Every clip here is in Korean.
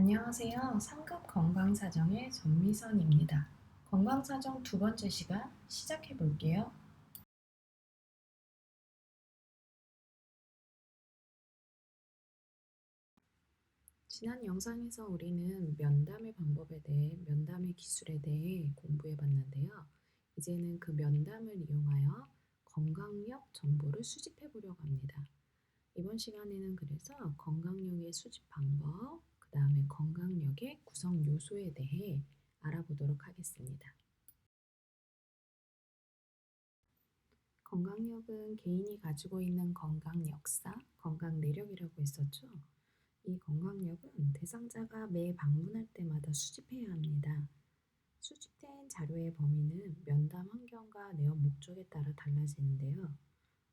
안녕하세요. 상급 건강사정의 전미선입니다. 건강사정 두 번째 시간 시작해 볼게요. 지난 영상에서 우리는 면담의 방법에 대해, 면담의 기술에 대해 공부해 봤는데요. 이제는 그 면담을 이용하여 건강력 정보를 수집해 보려고 합니다. 이번 시간에는 그래서 건강력의 수집 방법, 그 다음에 건강력의 구성 요소에 대해 알아보도록 하겠습니다. 건강력은 개인이 가지고 있는 건강 역사, 건강 내력이라고 했었죠. 이 건강력은 대상자가 매 방문할 때마다 수집해야 합니다. 수집된 자료의 범위는 면담 환경과 내용 목적에 따라 달라지는데요.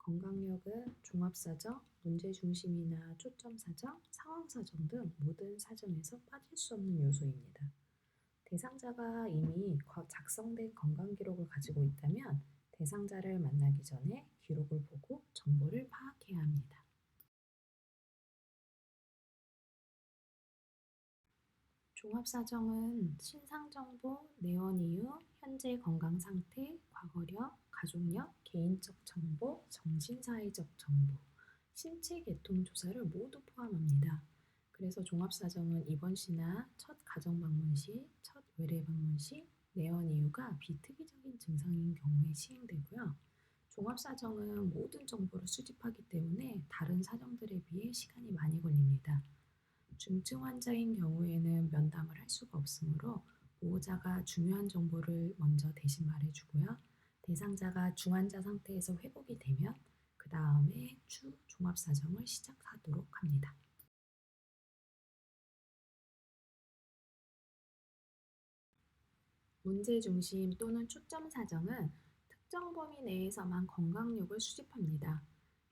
건강력은 종합사정, 문제중심이나 초점사정, 상황사정 등 모든 사정에서 빠질 수 없는 요소입니다. 대상자가 이미 작성된 건강기록을 가지고 있다면 대상자를 만나기 전에 기록을 보고 정보를 파악해야 합니다. 종합사정은 신상정보, 내원 이유, 현재 건강 상태, 과거력, 가족력, 개인적 정보, 정신사회적 정보, 신체 계통 조사를 모두 포함합니다. 그래서 종합사정은 입원 시나 첫 가정 방문 시, 첫 외래 방문 시, 내원 이유가 비특이적인 증상인 경우에 시행되고요. 종합사정은 모든 정보를 수집하기 때문에 다른 사정들에 비해 시간이 많이 걸립니다. 중증 환자인 경우에는 면담을 할 수가 없으므로 보호자가 중요한 정보를 먼저 대신 말해주고요. 대상자가 중환자 상태에서 회복이 되면 그 다음에 추 종합사정을 시작하도록 합니다. 문제중심 또는 초점 사정은 특정 범위 내에서만 건강력을 수집합니다.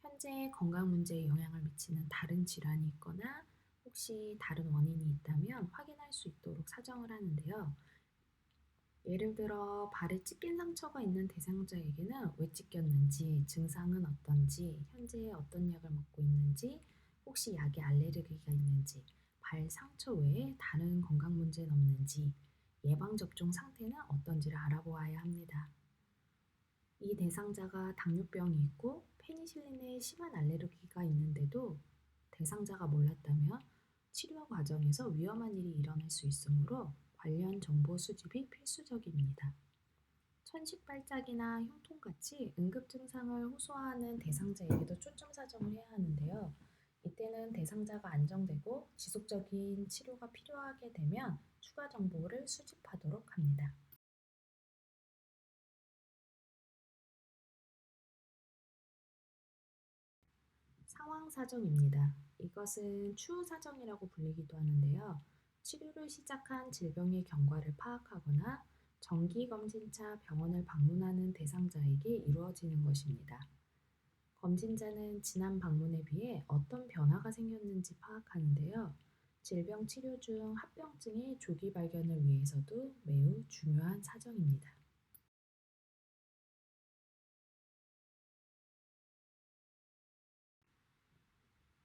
현재 건강 문제에 영향을 미치는 다른 질환이 있거나 혹시 다른 원인이 있다면 확인할 수 있도록 사정을 하는데요. 예를 들어 발에 찢긴 상처가 있는 대상자에게는 왜 찢겼는지, 증상은 어떤지, 현재 어떤 약을 먹고 있는지, 혹시 약에 알레르기가 있는지, 발 상처 외에 다른 건강 문제는 없는지, 예방접종 상태는 어떤지를 알아보아야 합니다. 이 대상자가 당뇨병이 있고 페니실린에 심한 알레르기가 있는데도 대상자가 몰랐다면 치료 과정에서 위험한 일이 일어날 수 있으므로 관련 정보 수집이 필수적입니다. 천식발작이나 흉통같이 응급 증상을 호소하는 대상자에게도 초점 사정을 해야 하는데요. 이때는 대상자가 안정되고 지속적인 치료가 필요하게 되면 추가 정보를 수집하도록 합니다. 상황 사정입니다. 이것은 추후 사정이라고 불리기도 하는데요. 치료를 시작한 질병의 경과를 파악하거나 정기검진차 병원을 방문하는 대상자에게 이루어지는 것입니다. 검진자는 지난 방문에 비해 어떤 변화가 생겼는지 파악하는데요. 질병 치료 중 합병증의 조기 발견을 위해서도 매우 중요한 사정입니다.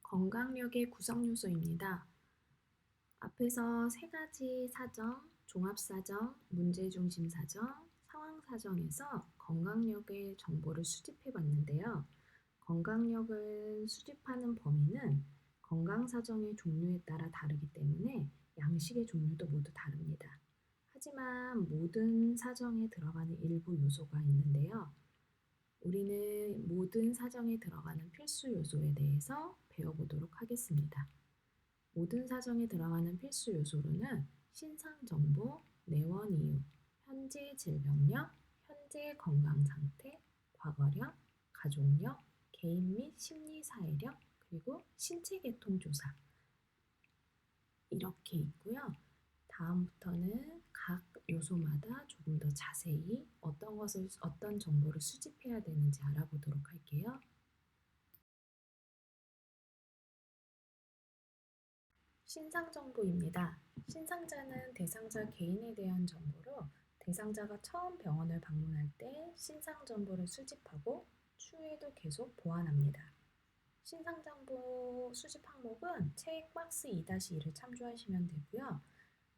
건강력의 구성 요소입니다. 앞에서 세 가지 사정, 종합사정, 문제중심 사정, 상황 사정에서 건강력의 정보를 수집해 봤는데요. 건강력을 수집하는 범위는 건강 사정의 종류에 따라 다르기 때문에 양식의 종류도 모두 다릅니다. 하지만 모든 사정에 들어가는 일부 요소가 있는데요. 우리는 모든 사정에 들어가는 필수 요소에 대해서 배워보도록 하겠습니다. 모든 사정에 들어가는 필수 요소로는 신상 정보, 내원 이유, 현재 질병력, 현재 건강 상태, 과거력, 가족력, 개인 및 심리 사회력, 그리고 신체 계통 조사 이렇게 있고요. 다음부터는 각 요소마다 조금 더 자세히 어떤 정보를 수집해야 되는지 알아보도록 할게요. 신상 정보입니다. 신상자는 대상자 개인에 대한 정보로 대상자가 처음 병원을 방문할 때 신상 정보를 수집하고 추후에도 계속 보완합니다. 신상정보 수집 항목은 책 박스 2-1을 참조하시면 되고요.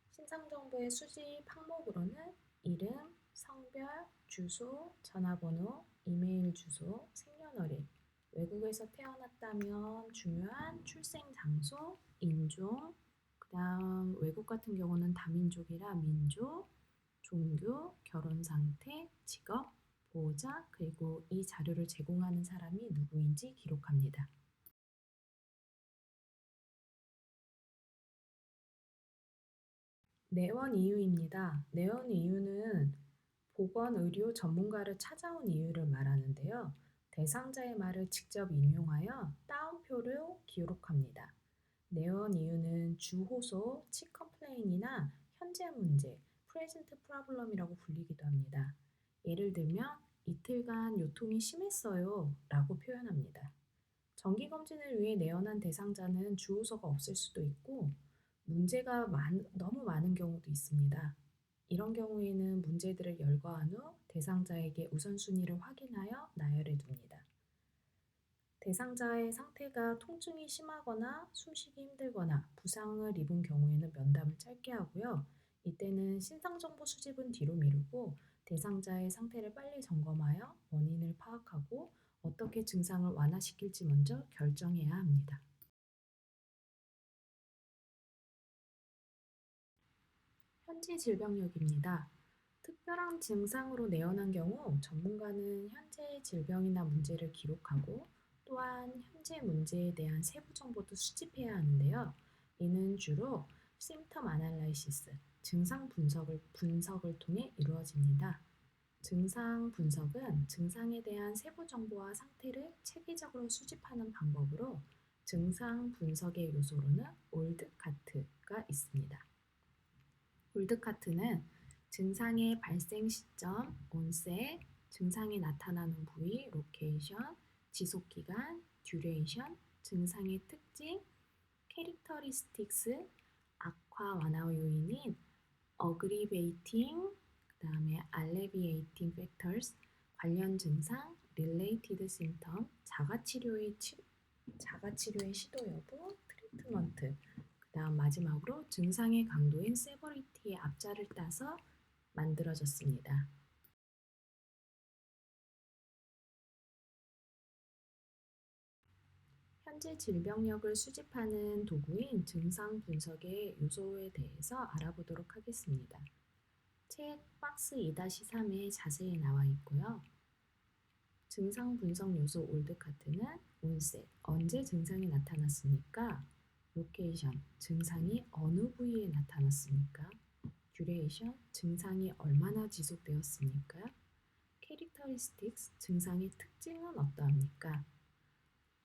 신상정보의 수집 항목으로는 이름, 성별, 주소, 전화번호, 이메일 주소, 생년월일, 외국에서 태어났다면 중요한 출생 장소, 인종, 그다음 외국 같은 경우는 다민족이라 민족, 종교, 결혼 상태, 직업, 보호자, 그리고 이 자료를 제공하는 사람이 누구인지 기록합니다. 내원 이유입니다. 내원 이유는 보건의료 전문가를 찾아온 이유를 말하는데요. 대상자의 말을 직접 인용하여 따옴표로 기록합니다. 내원 이유는 주호소, 치컴플레인이나 현재 문제, 프레젠트 프로블럼이라고 불리기도 합니다. 예를 들면 이틀간 요통이 심했어요 라고 표현합니다. 정기검진을 위해 내원한 대상자는 주호소가 없을 수도 있고 문제가 너무 많은 경우도 있습니다. 이런 경우에는 문제들을 열거한 후 대상자에게 우선순위를 확인하여 나열해 둡니다. 대상자의 상태가 통증이 심하거나 숨쉬기 힘들거나 부상을 입은 경우에는 면담을 짧게 하고요. 이때는 신상정보 수집은 뒤로 미루고 대상자의 상태를 빨리 점검하여 원인을 파악하고 어떻게 증상을 완화시킬지 먼저 결정해야 합니다. 현지 질병력입니다. 특별한 증상으로 내원한 경우 전문가는 현재 질병이나 문제를 기록하고 또한 현재 문제에 대한 세부 정보도 수집해야 하는데요. 이는 주로 심텀 아날라이시스, 분석을 통해 이루어집니다. 증상 분석은 증상에 대한 세부 정보와 상태를 체계적으로 수집하는 방법으로 증상 분석의 요소로는 올드카트가 있습니다. 올드카트는 증상의 발생 시점, 온셋, 증상이 나타나는 부위, 로케이션, 지속 기간, 듀레이션, 증상의 특징, 캐릭터리스틱스, 악화 완화 요인인 어그리베이팅, 그다음에 알레비에이팅 팩터스, 관련 증상, 릴레이티드 심텀, 자가치료의 시도 여부, 트리트먼트, 그다음 마지막으로 증상의 강도인 세버리티의 앞자를 따서 만들어졌습니다. 현재 질병력을 수집하는 도구인 증상 분석의 요소에 대해서 알아보도록 하겠습니다. 책 박스 2-3에 자세히 나와 있고요. 증상 분석 요소 올드카트는 온셋, 언제 증상이 나타났습니까? 로케이션, 증상이 어느 부위에 나타났습니까? 듀레이션, 증상이 얼마나 지속되었습니까? 캐릭터리스틱스, 증상의 특징은 어떠합니까?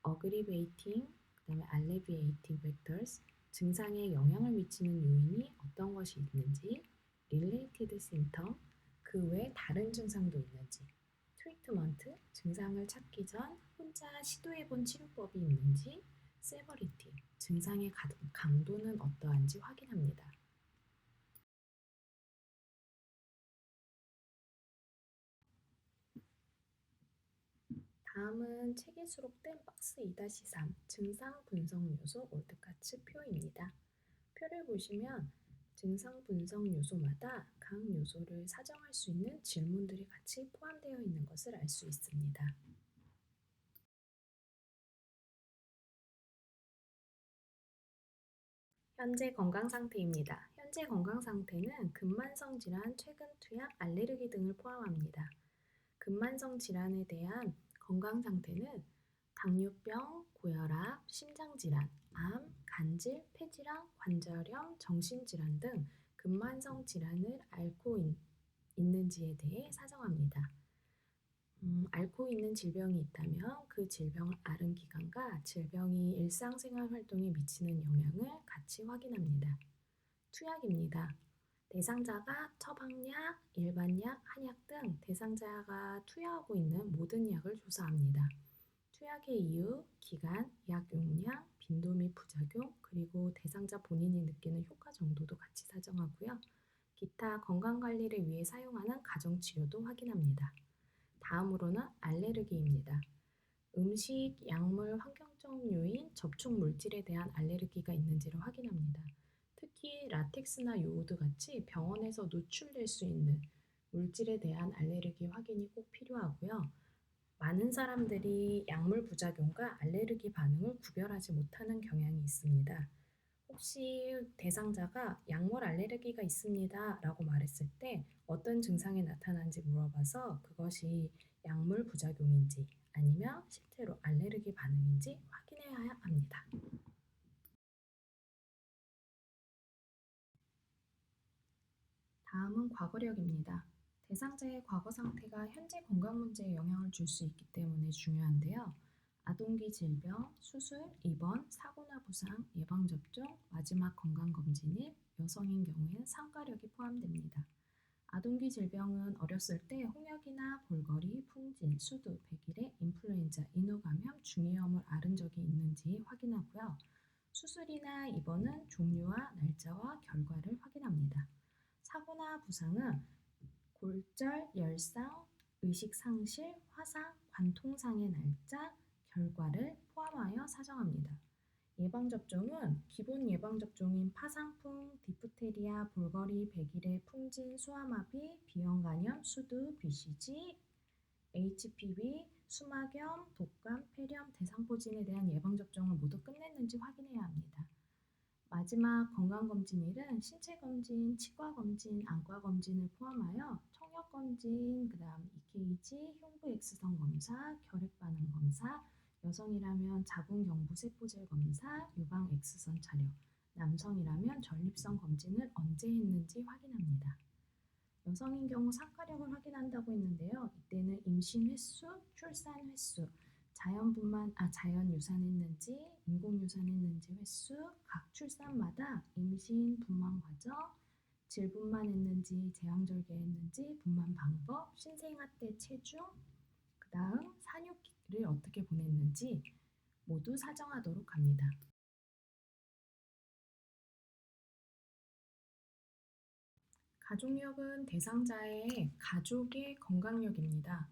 어그리베이팅, 그다음에 알레비에이팅 팩터스, 증상에 영향을 미치는 요인이 어떤 것이 있는지, 릴레이티드 심텀, 그 외 다른 증상도 있는지, 트리트먼트, 증상을 찾기 전 혼자 시도해본 치료법이 있는지, 세버리티, 증상의 강도는 어떠한지 확인합니다. 다음은 책에 수록된 박스 2-3 증상 분석 요소 올드카트 표입니다. 표를 보시면 증상 분석 요소마다 각 요소를 사정할 수 있는 질문들이 같이 포함되어 있는 것을 알 수 있습니다. 현재 건강 상태입니다. 현재 건강 상태는 근만성 질환, 최근 투약, 알레르기 등을 포함합니다. 근만성 질환에 대한 건강 상태는 당뇨병, 고혈압, 심장질환, 암, 간질, 폐질환, 관절염, 정신질환 등 근만성 질환을 앓고 있는지에 대해 사정합니다. 앓고 있는 질병이 있다면 그 질병을 앓은 기간과 질병이 일상생활 활동에 미치는 영향을 같이 확인합니다. 투약입니다. 대상자가 처방약, 일반약, 한약 등 대상자가 투여하고 있는 모든 약을 조사합니다. 투약의 이유, 기간, 약 용량, 빈도 및 부작용, 그리고 대상자 본인이 느끼는 효과 정도도 같이 사정하고요. 기타 건강관리를 위해 사용하는 가정치료도 확인합니다. 다음으로는 알레르기입니다. 음식, 약물, 환경적 요인, 접촉 물질에 대한 알레르기가 있는지를 확인합니다. 특히 라텍스나 요오드 같이 병원에서 노출될 수 있는 물질에 대한 알레르기 확인이 꼭 필요하고요. 많은 사람들이 약물 부작용과 알레르기 반응을 구별하지 못하는 경향이 있습니다. 혹시 대상자가 약물 알레르기가 있습니다 라고 말했을 때 어떤 증상이 나타나는지 물어봐서 그것이 약물 부작용인지 아니면 실제로 알레르기 반응인지 확인해야 합니다. 다음은 과거력입니다. 대상자의 과거 상태가 현재 건강 문제에 영향을 줄 수 있기 때문에 중요한데요. 아동기 질병, 수술, 입원, 사고나 부상, 예방접종, 마지막 건강검진일, 여성인 경우엔 상가력이 포함됩니다. 아동기 질병은 어렸을 때 홍역이나 볼거리, 풍진, 수두, 백일에 인플루엔자, 인후감염, 중이염을 앓은 적이 있는지 확인하고요. 수술이나 입원은 종류와 날짜와 결과를 확인합니다. 사고나 부상은 골절, 열상, 의식상실, 화상, 관통상의 날짜, 결과를 포함하여 사정합니다. 예방접종은 기본 예방접종인 파상풍, 디프테리아, 볼거리, 백일의 풍진, 수화마비, 비형간염, 수두, BCG, HPV, 수막염, 독감, 폐렴, 대상포진에 대한 예방접종을 모두 끝냈는지 확인해야 합니다. 마지막 건강검진일은 신체검진, 치과검진, 안과검진을 포함하여 청력검진, 그다음 EKG, 흉부 X선 검사, 결핵반응 검사, 여성이라면 자궁경부세포질 검사, 유방 X선 촬영, 남성이라면 전립선 검진을 언제 했는지 확인합니다. 여성인 경우 상가력을 확인한다고 했는데요. 이때는 임신 횟수, 출산 횟수, 자연 유산했는지, 인공 유산했는지 횟수, 각 출산마다 임신 분만 과정, 질분만했는지, 제왕절개했는지, 분만 방법, 신생아 때 체중, 그 다음 산후기를 어떻게 보냈는지 모두 사정하도록 합니다. 가족력은 대상자의 가족의 건강력입니다.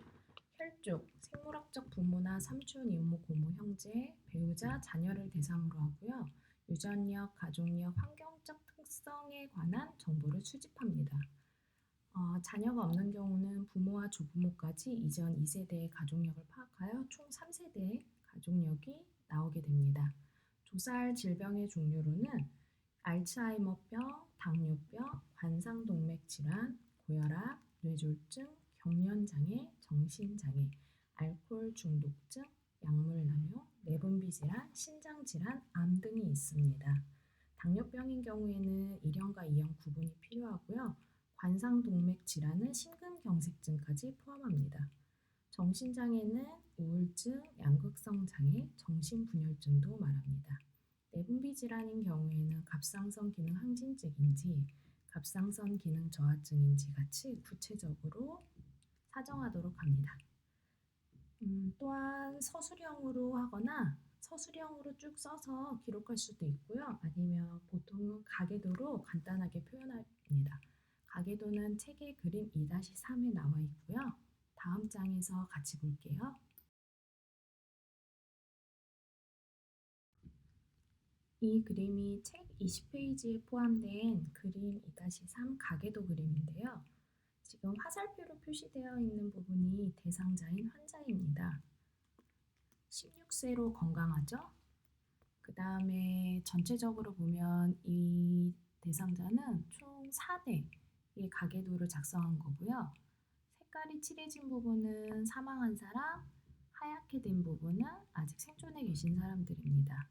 혈족, 생물학적 부모나 삼촌, 이모, 고모, 형제, 배우자, 자녀를 대상으로 하고요. 유전력, 가족력, 환경적 특성에 관한 정보를 수집합니다. 자녀가 없는 경우는 부모와 조부모까지 이전 2세대의 가족력을 파악하여 총 3세대의 가족력이 나오게 됩니다. 조사할 질병의 종류로는 알츠하이머병, 당뇨병, 관상동맥질환, 고혈압, 뇌졸중, 경련장애, 정신장애, 알코올 중독증, 약물 남용, 내분비 질환, 신장 질환, 암 등이 있습니다. 당뇨병인 경우에는 1형과 2형 구분이 필요하고요. 관상동맥 질환은 심근경색증까지 포함합니다. 정신장애는 우울증, 양극성 장애, 정신분열증도 말합니다. 내분비 질환인 경우에는 갑상선 기능 항진증인지 갑상선 기능 저하증인지 같이 구체적으로 사정하도록 합니다. 또한 서술형으로 하거나 서술형으로 쭉 써서 기록할 수도 있고요. 아니면 보통은 가계도로 간단하게 표현합니다. 가계도는 책의 그림 2-3에 나와 있고요. 다음 장에서 같이 볼게요. 이 그림이 책 20페이지에 포함된 그림 2-3 가계도 그림인데요. 지금 화살표로 표시되어 있는 부분이 대상자인 환자입니다. 16세로 건강하죠? 그 다음에 전체적으로 보면 이 대상자는 총 4대의 가계도를 작성한 거고요. 색깔이 칠해진 부분은 사망한 사람, 하얗게 된 부분은 아직 생존해 계신 사람들입니다.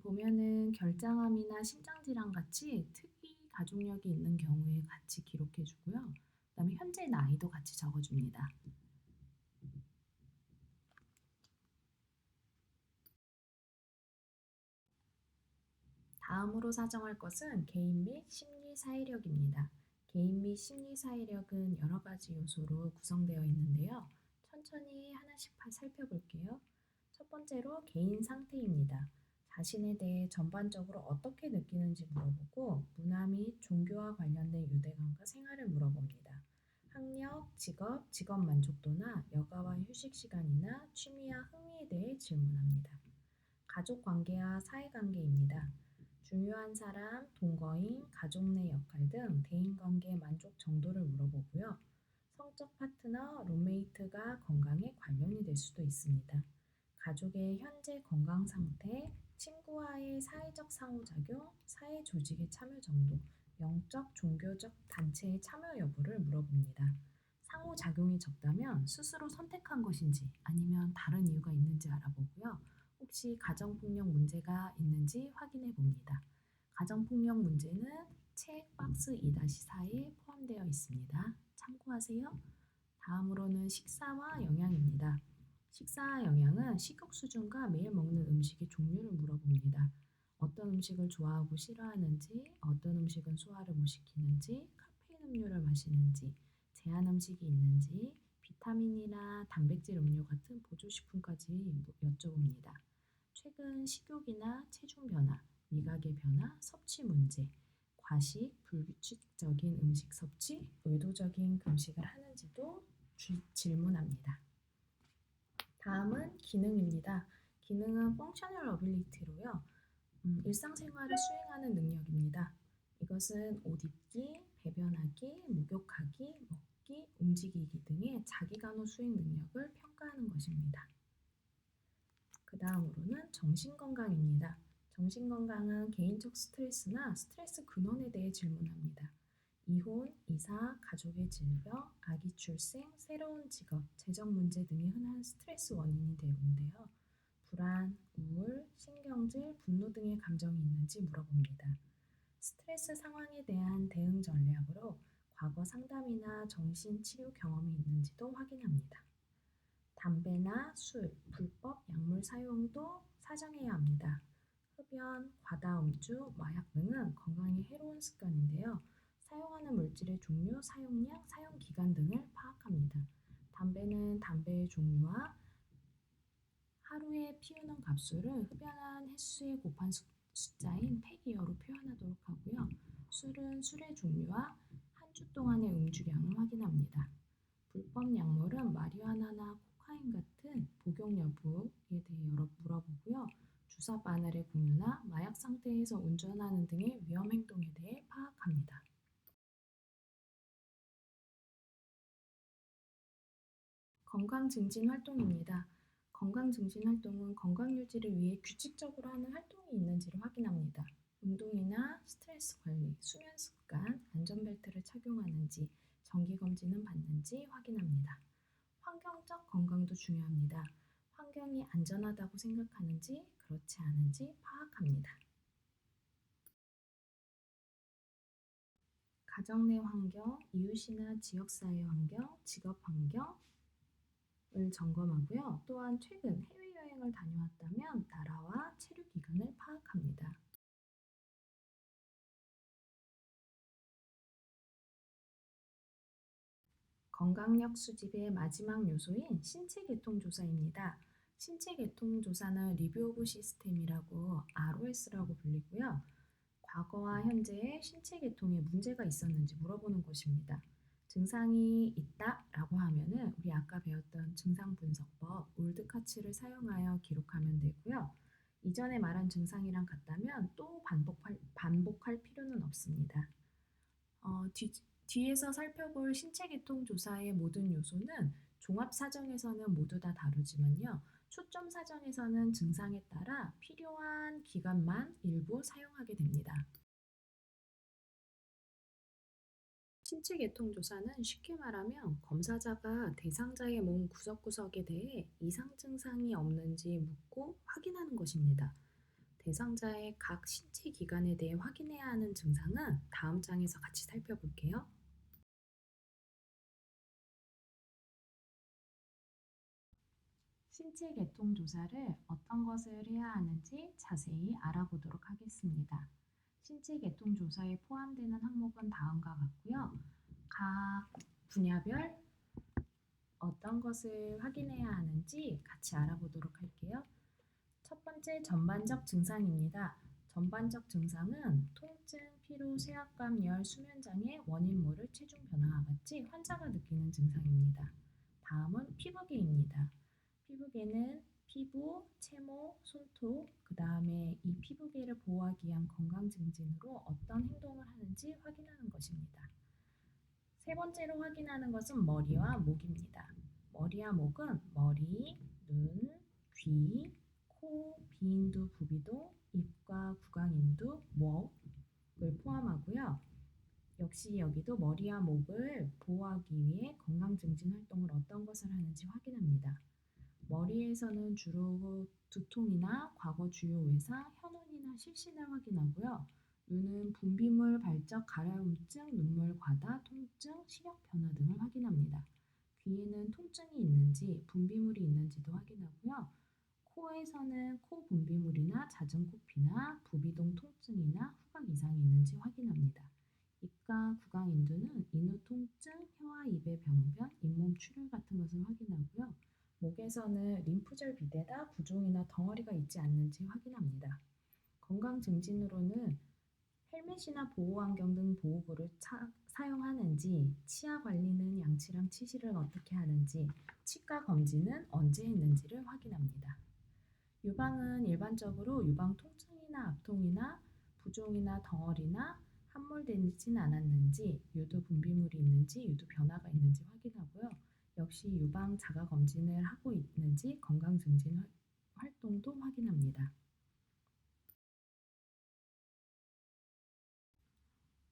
보면은 결장암이나 심장질환 같이 특이 가족력이 있는 경우에 같이 기록해 주고요. 그 다음에 현재 나이도 같이 적어줍니다. 다음으로 사정할 것은 개인 및 심리 사회력입니다. 개인 및 심리 사회력은 여러 가지 요소로 구성되어 있는데요. 천천히 하나씩 살펴볼게요. 첫 번째로 개인 상태입니다. 자신에 대해 전반적으로 어떻게 느끼는지 물어보고 문화 및 종교와 관련된 유대감과 생활을 물어봅니다. 학력, 직업, 직업 만족도나 여가와 휴식 시간이나 취미와 흥미에 대해 질문합니다. 가족 관계와 사회 관계입니다. 중요한 사람, 동거인, 가족 내 역할 등 대인 관계 만족 정도를 물어보고요. 성적 파트너, 룸메이트가 건강에 관련이 될 수도 있습니다. 가족의 현재 건강 상태, 친구와의 사회적 상호작용, 사회 조직의 참여 정도, 영적, 종교적 단체의 참여 여부를 물어봅니다. 상호작용이 적다면 스스로 선택한 것인지 아니면 다른 이유가 있는지 알아보고요. 혹시 가정폭력 문제가 있는지 확인해 봅니다. 가정폭력 문제는 책 박스 2-4에 포함되어 있습니다. 참고하세요. 다음으로는 식사와 영양입니다. 식사 영양은 식욕 수준과 매일 먹는 음식의 종류를 물어봅니다. 어떤 음식을 좋아하고 싫어하는지, 어떤 음식은 소화를 못 시키는지, 카페인 음료를 마시는지, 제한 음식이 있는지, 비타민이나 단백질 음료 같은 보조식품까지 여쭤봅니다. 최근 식욕이나 체중 변화, 미각의 변화, 섭취 문제, 과식, 불규칙적인 음식 섭취, 의도적인 금식을 하는지도 질문합니다. 다음은 기능입니다. 기능은 functional ability로요. 일상생활을 수행하는 능력입니다. 이것은 옷 입기, 배변하기, 목욕하기, 먹기, 움직이기 등의 자기간호 수행 능력을 평가하는 것입니다. 그 다음으로는 정신건강입니다. 정신건강은 개인적 스트레스나 스트레스 근원에 대해 질문합니다. 이혼, 이사, 가족의 질병, 아기 출생, 새로운 직업, 재정 문제 등이 흔한 스트레스 원인이 되는데요. 불안, 우울, 신경질, 분노 등의 감정이 있는지 물어봅니다. 스트레스 상황에 대한 대응 전략으로 과거 상담이나 정신치료 경험이 있는지도 확인합니다. 담배나 술, 불법 약물 사용도 사정해야 합니다. 흡연, 과다 음주, 마약 등은 건강에 해로운 습관인데요. 사용하는 물질의 종류, 사용량, 사용 기간 등을 파악합니다. 담배는 담배의 종류와 하루에 피우는 갑수를 흡연한 횟수에 곱한 숫자인 팩이어로 표현하도록 하고요. 술은 술의 종류와 한 주 동안의 음주량을 확인합니다. 불법 약물은 마리화나나 코카인 같은 복용 여부에 대해 물어보고요. 주사 바늘의 공유나 마약 상태에서 운전하는 등의 위험 행동에 대해 파악합니다. 건강 증진 활동입니다. 건강 증진 활동은 건강 유지를 위해 규칙적으로 하는 활동이 있는지를 확인합니다. 운동이나 스트레스 관리, 수면 습관, 안전벨트를 착용하는지, 정기검진은 받는지 확인합니다. 환경적 건강도 중요합니다. 환경이 안전하다고 생각하는지, 그렇지 않은지 파악합니다. 가정 내 환경, 이웃이나 지역사회 환경, 직업 환경을 점검하고요. 또한 최근 해외여행을 다녀왔다면 나라와 체류 기간을 파악합니다. 건강력 수집의 마지막 요소인 신체 계통 조사입니다. 신체 계통 조사는 리뷰 오브 시스템이라고 ROS라고 불리고요. 과거와 현재의 신체 계통에 문제가 있었는지 물어보는 것입니다. 증상이 있다라고 하면은 우리 아까 배웠던 증상 분석법 올드카츠를 사용하여 기록하면 되고요. 이전에 말한 증상이랑 같다면 또 반복할 필요는 없습니다. 어, 뒤, 뒤에서 살펴볼 신체 계통 조사의 모든 요소는 종합 사정에서는 모두 다 다루지만요. 초점 사정에서는 증상에 따라 필요한 기간만 일부 사용하게 됩니다. 신체 계통 조사는 쉽게 말하면 검사자가 대상자의 몸 구석구석에 대해 이상 증상이 없는지 묻고 확인하는 것입니다. 대상자의 각 신체 기관에 대해 확인해야 하는 증상은 다음 장에서 같이 살펴볼게요. 신체 계통 조사를 어떤 것을 해야 하는지 자세히 알아보도록 하겠습니다. 신체 계통 조사에 포함되는 항목은 다음과 같고요. 각 분야별 어떤 것을 확인해야 하는지 같이 알아보도록 할게요. 첫 번째 전반적 증상입니다. 전반적 증상은 통증, 피로, 쇠약감, 열, 수면장애, 원인모를 체중 변화와 같이 환자가 느끼는 증상입니다. 다음은 피부계입니다. 피부계는 피부, 채모, 손톱, 그 다음에 이 피부계를 보호하기 위한 건강증진으로 어떤 행동을 하는지 확인하는 것입니다. 세 번째로 확인하는 것은 머리와 목입니다. 머리와 목은 머리, 눈, 귀, 코, 비인두, 부비동, 입과 구강인두, 목을 포함하고요. 역시 여기도 머리와 목을 보호하기 위해 건강증진 활동을 어떤 것을 하는지 확인합니다. 머리에서는 주로 두통이나 과거 주요 외상, 현운이나 실신을 확인하고요. 눈은 분비물 발적, 가려움증, 눈물 과다, 통증, 시력 변화 등을 확인합니다. 귀에는 통증이 있는지, 분비물이 있는지도 확인하고요. 코에서는 코 분비물이나 잦은 코피나 부비동 통증이나 후각 이상이 있는지 확인합니다. 입과 구강인두는 인후 통증, 혀와 입의 병변, 잇몸 출혈 같은 것을 확인하고요. 목에서는 림프절 비대다, 부종이나 덩어리가 있지 않는지 확인합니다. 건강 증진으로는 헬멧이나 보호안경 등 보호구를 사용하는지, 치아 관리는 양치랑 치실을 어떻게 하는지, 치과 검진은 언제 했는지를 확인합니다. 유방은 일반적으로 유방 통증이나 압통이나 부종이나 덩어리나 함몰되진 않았는지, 유두 분비물이 있는지, 유두 변화가 있는지 확인하고요. 역시 유방 자가 검진을 하고 있는지 건강 증진 활동도 확인합니다.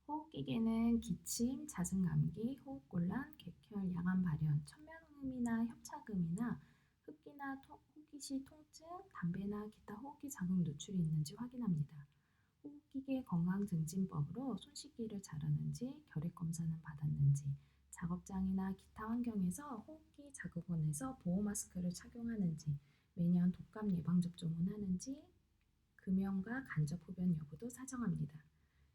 호흡기계는 기침, 잦은 감기, 호흡곤란, 객혈, 야간 발현, 천면음이나 협착음이나 흡기나 호기 시 통증, 담배나 기타 호흡기 자극 노출이 있는지 확인합니다. 호흡기계 건강증진법으로 손 씻기를 잘하는지, 결핵 검사는 받았는지, 작업장이나 기타 환경에서 호흡기 자극원에서 보호 마스크를 착용하는지, 매년 독감 예방 접종은 하는지, 금연과 간접 흡연 여부도 사정합니다.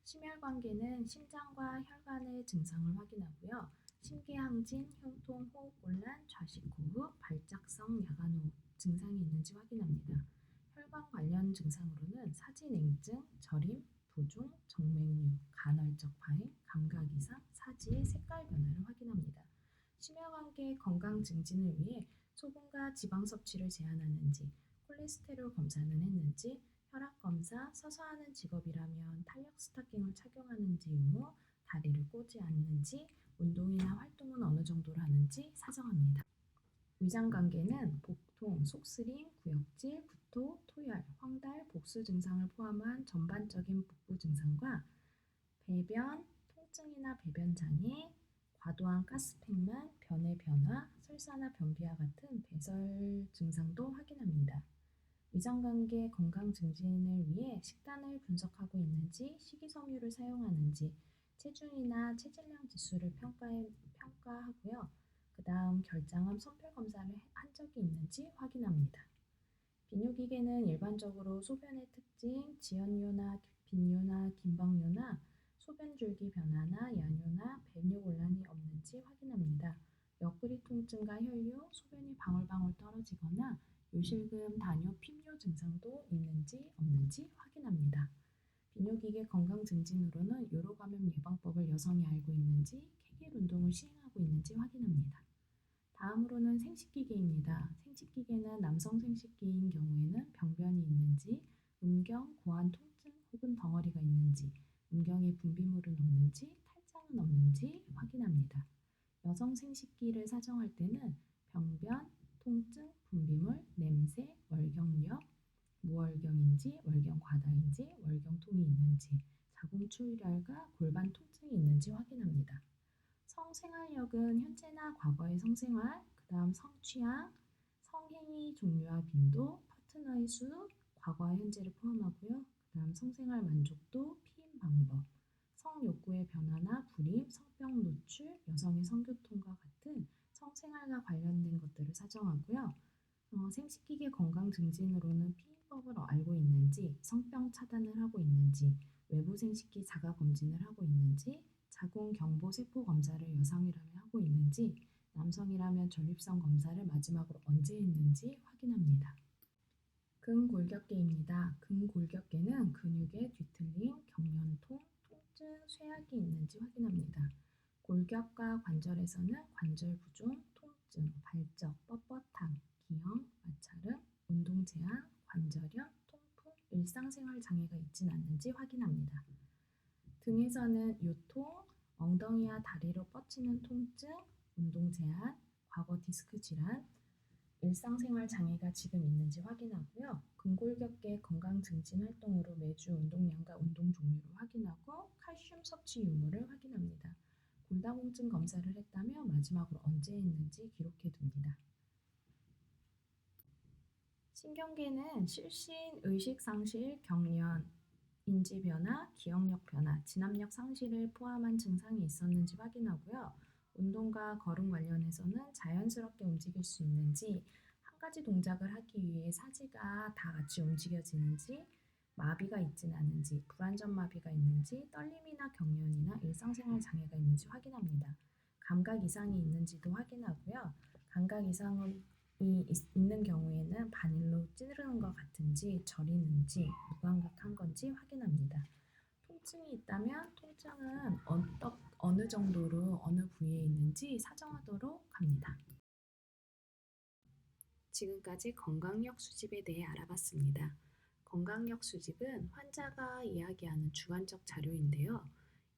심혈관계는 심장과 혈관의 증상을 확인하고요. 심계항진, 흉통, 호흡곤란, 좌식호흡, 발작성 야간호흡 증상이 있는지 확인합니다. 혈관 관련 증상으로는 사지냉증, 저림, 부종, 정맥류, 간헐적 파행, 감각 이상, 사지의 색깔 변화를 확인합니다. 심혈관계 건강 증진을 위해 소금과 지방 섭취를 제한하는지, 콜레스테롤 검사는 했는지, 혈압 검사, 서서 하는 직업이라면 탄력 스타킹을 착용하는지 의무, 다리를 꼬지 않는지, 운동이나 활동은 어느 정도로 하는지 사정합니다. 위장관계는 복통, 속쓰림, 구역질, 구토, 토열, 황달, 복수 증상을 포함한 전반적인 복부 증상과 배변, 통증이나 배변 장애, 과도한 가스팽만, 변의 변화, 설사나 변비와 같은 배설 증상도 확인합니다. 위장관계 건강 증진을 위해 식단을 분석하고 있는지, 식이섬유를 사용하는지, 체중이나 체질량 지수를 평가하고요. 그 다음 결장암 선별 검사를 한 적이 있는지 확인합니다. 비뇨기계는 일반적으로 소변의 특징, 지연류나 빈류나 긴박류나 소변줄기 변화나 야뇨나 배뇨곤란이 없는지 확인합니다. 옆구리 통증과 혈뇨, 소변이 방울방울 떨어지거나 요실금, 다뇨, 핏뇨 증상도 있는지 없는지 확인합니다. 비뇨기계 건강 증진으로는 요로감염 예방법을 여성이 알고 있는지, 케겔 운동을 시행하고 있는지 확인합니다. 다음으로는 생식기계입니다. 생식기계는 남성 생식기인 경우에는 병변이 있는지, 음경, 고환 통증 혹은 덩어리가 있는지, 음경에 분비물은 없는지, 탈장은 없는지 확인합니다. 여성 생식기를 사정할 때는 병변, 통증, 분비물, 냄새, 월경력, 무월경인지, 월경 과다인지, 월경통이 있는지, 자궁출혈과 골반 통증이 있는지 확인합니다. 성생활력은 현재나 과거의 성생활, 그 다음 성취향, 성행위 종류와 빈도, 파트너의 수, 과거와 현재를 포함하고요. 그 다음 성생활 만족도, 피임 방법, 성욕구의 변화나 불임, 성병 노출, 여성의 성교통과 같은 성생활과 관련된 것들을 사정하고요. 생식기계 건강 증진으로는 피임법을 알고 있는지, 성병 차단을 하고 있는지, 외부 생식기 자가 검진을 하고 있는지, 자궁 경부 세포 검사를 여성이라면 하고 있는지, 남성이라면 전립선 검사를 마지막으로 언제 했는지 확인합니다. 근골격계입니다. 근골격계는 근육의 뒤틀림, 경련통, 통증, 쇠약이 있는지 확인합니다. 골격과 관절에서는 관절 부종, 통증, 발적, 뻣뻣함, 기형, 마찰음, 운동 제한, 관절염, 통풍, 일상생활 장애가 있진 않는지 확인합니다. 등에서는 요통, 엉덩이와 다리로 뻗치는 통증, 운동 제한, 과거 디스크 질환, 일상생활 장애가 지금 있는지 확인하고요. 근골격계 건강 증진 활동으로 매주 운동량과 운동 종류를 확인하고 칼슘 섭취 유무를 확인합니다. 골다공증 검사를 했다며 마지막으로 언제 했는지 기록해 둡니다. 신경계는 실신, 의식 상실, 경련, 인지 변화, 기억력 변화, 진압력 상실을 포함한 증상이 있었는지 확인하고요. 운동과 걸음 관련해서는 자연스럽게 움직일 수 있는지, 한 가지 동작을 하기 위해 사지가 다 같이 움직여지는지, 마비가 있진 않은지, 불완전 마비가 있는지, 떨림이나 경련이나 일상생활 장애가 있는지 확인합니다. 감각 이상이 있는지도 확인하고요. 감각 이상이 있는 경우에는 바늘로 찌르는 것 같은지, 저리는지, 무감각한 건지 확인합니다. 통증이 있다면 통증은 어느 정도로 어느 부위에 있는지 사정하도록 합니다. 지금까지 건강력 수집에 대해 알아봤습니다. 건강력 수집은 환자가 이야기하는 주관적 자료인데요.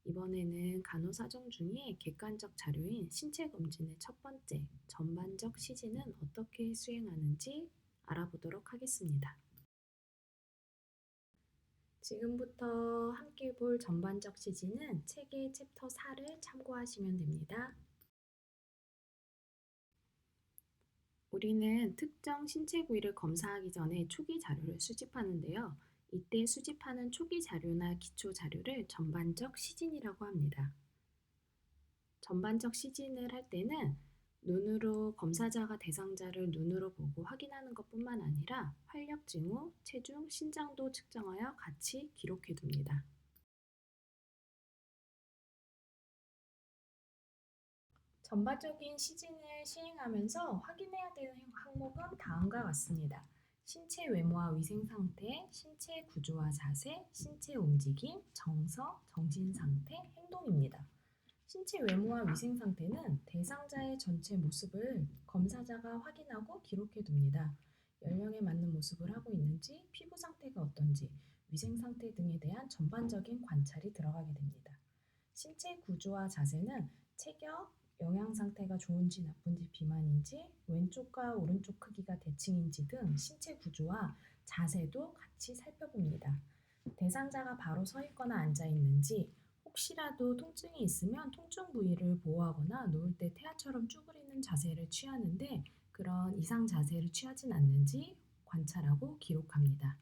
이번에는 간호사정 중에 객관적 자료인 신체 검진의 첫 번째, 전반적 시진은 어떻게 수행하는지 알아보도록 하겠습니다. 지금부터 함께 볼 전반적 시진은 책의 챕터 4를 참고하시면 됩니다. 우리는 특정 신체 부위를 검사하기 전에 초기 자료를 수집하는데요. 이때 수집하는 초기 자료나 기초 자료를 전반적 시진이라고 합니다. 전반적 시진을 할 때는 눈으로 검사자가 대상자를 눈으로 보고 확인하는 것뿐만 아니라 활력 징후, 체중, 신장도 측정하여 같이 기록해 둡니다. 전반적인 시진을 시행하면서 확인해야 되는 항목은 다음과 같습니다. 신체 외모와 위생 상태, 신체 구조와 자세, 신체 움직임, 정서, 정신 상태, 행동입니다. 신체 외모와 위생 상태는 대상자의 전체 모습을 검사자가 확인하고 기록해 둡니다. 연령에 맞는 모습을 하고 있는지, 피부 상태가 어떤지, 위생 상태 등에 대한 전반적인 관찰이 들어가게 됩니다. 신체 구조와 자세는 체격, 영양 상태가 좋은지 나쁜지 비만인지, 왼쪽과 오른쪽 크기가 대칭인지 등 신체 구조와 자세도 같이 살펴봅니다. 대상자가 바로 서 있거나 앉아 있는지, 혹시라도 통증이 있으면 통증 부위를 보호하거나 누울 때 태아처럼 쭈그리는 자세를 취하는데 그런 이상 자세를 취하진 않는지 관찰하고 기록합니다.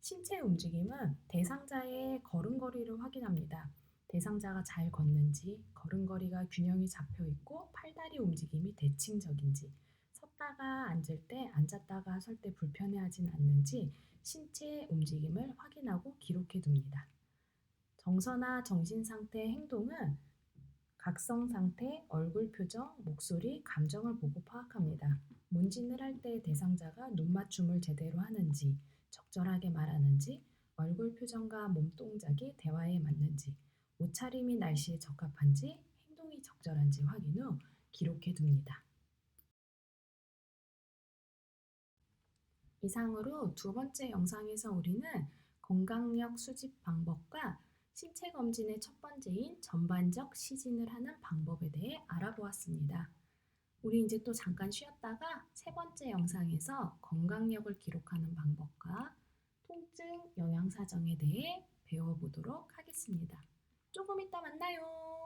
신체 움직임은 대상자의 걸음걸이를 확인합니다. 대상자가 잘 걷는지, 걸음걸이가 균형이 잡혀 있고 팔다리 움직임이 대칭적인지, 섰다가 앉을 때 앉았다가 설 때 불편해하진 않는지 신체 움직임을 확인하고 기록해 둡니다. 정서나 정신 상태, 행동은 각성 상태, 얼굴 표정, 목소리, 감정을 보고 파악합니다. 문진을 할 때 대상자가 눈 맞춤을 제대로 하는지, 적절하게 말하는지, 얼굴 표정과 몸 동작이 대화에 맞는지, 옷차림이 날씨에 적합한지, 행동이 적절한지 확인 후 기록해 둡니다. 이상으로 두 번째 영상에서 우리는 건강력 수집 방법과 신체 검진의 첫 번째인 전반적 시진을 하는 방법에 대해 알아보았습니다. 우리 이제 또 잠깐 쉬었다가 세 번째 영상에서 건강력을 기록하는 방법과 통증 영양 사정에 대해 배워보도록 하겠습니다. 조금 이따 만나요.